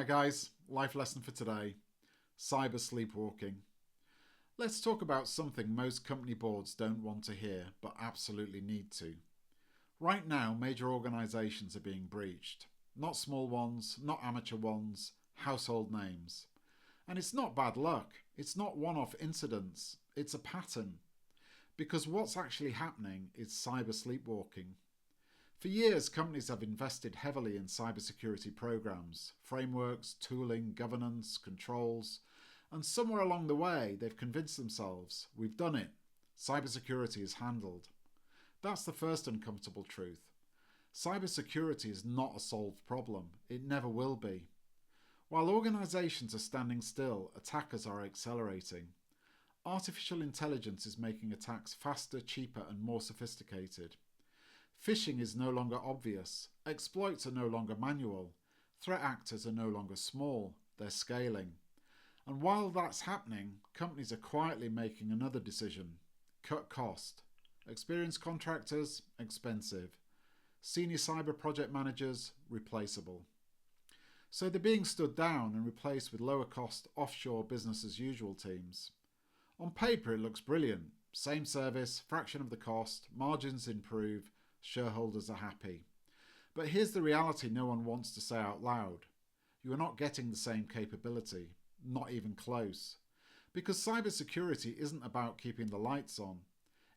Hi guys, life lesson for today, cyber sleepwalking. Let's talk about something most company boards don't want to hear but absolutely need to. Right now, major organisations are being breached. Not small ones, not amateur ones, household names. And it's not bad luck, it's not one-off incidents, it's a pattern. Because what's actually happening is cyber sleepwalking. For years, companies have invested heavily in cybersecurity programs, frameworks, tooling, governance, controls, and somewhere along the way they've convinced themselves, we've done it, cybersecurity is handled. That's the first uncomfortable truth. Cybersecurity is not a solved problem, it never will be. While organisations are standing still, attackers are accelerating. Artificial intelligence is making attacks faster, cheaper and more sophisticated. Phishing is no longer obvious, exploits are no longer manual, threat actors are no longer small, they're scaling. And while that's happening, companies are quietly making another decision: cut cost. Experienced contractors, expensive. Senior cyber project managers, replaceable. So they're being stood down and replaced with lower cost offshore business as usual teams. On paper it looks brilliant. Same service, fraction of the cost, margins improve, shareholders are happy. But here's the reality no one wants to say out loud. You are not getting the same capability, not even close. Because cybersecurity isn't about keeping the lights on.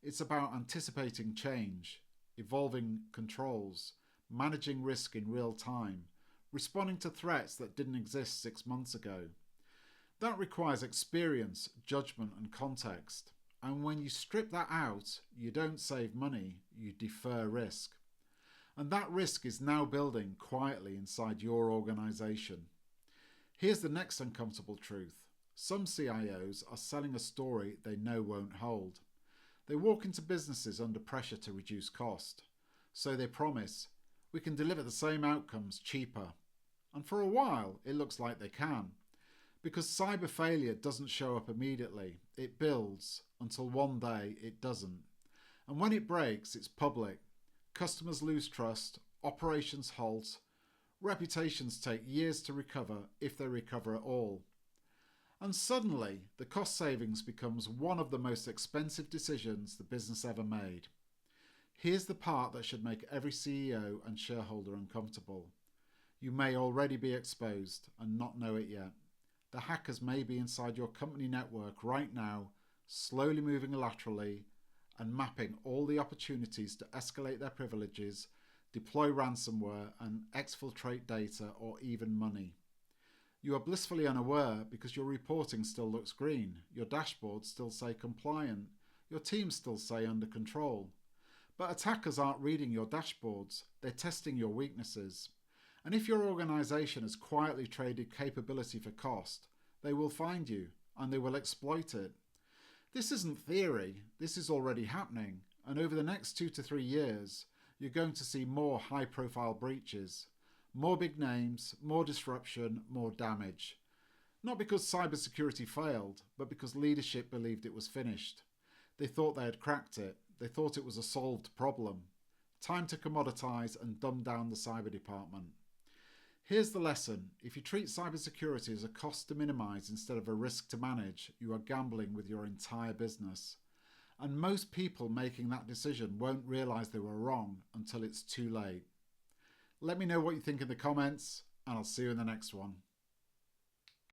It's about anticipating change, evolving controls, managing risk in real time, responding to threats that didn't exist 6 months ago. That requires experience, judgment and context. And when you strip that out, you don't save money, you defer risk. And that risk is now building quietly inside your organisation. Here's the next uncomfortable truth. Some CIOs are selling a story they know won't hold. They walk into businesses under pressure to reduce cost. So they promise, we can deliver the same outcomes cheaper. And for a while, it looks like they can. Because cyber failure doesn't show up immediately, it builds until one day it doesn't. And when it breaks, it's public. Customers lose trust, operations halt, reputations take years to recover if they recover at all. And suddenly, the cost savings becomes one of the most expensive decisions the business ever made. Here's the part that should make every CEO and shareholder uncomfortable. You may already be exposed and not know it yet. The hackers may be inside your company network right now, slowly moving laterally and mapping all the opportunities to escalate their privileges, deploy ransomware and exfiltrate data or even money. You are blissfully unaware because your reporting still looks green, your dashboards still say compliant, your teams still say under control. But attackers aren't reading your dashboards, they're testing your weaknesses. And if your organisation has quietly traded capability for cost, they will find you and they will exploit it. This isn't theory, this is already happening, and over the next 2 to 3 years, you're going to see more high-profile breaches, more big names, more disruption, more damage. Not because cybersecurity failed, but because leadership believed it was finished. They thought they had cracked it, they thought it was a solved problem. Time to commoditize and dumb down the cyber department. Here's the lesson. If you treat cybersecurity as a cost to minimise instead of a risk to manage, you are gambling with your entire business. And most people making that decision won't realise they were wrong until it's too late. Let me know what you think in the comments, and I'll see you in the next one.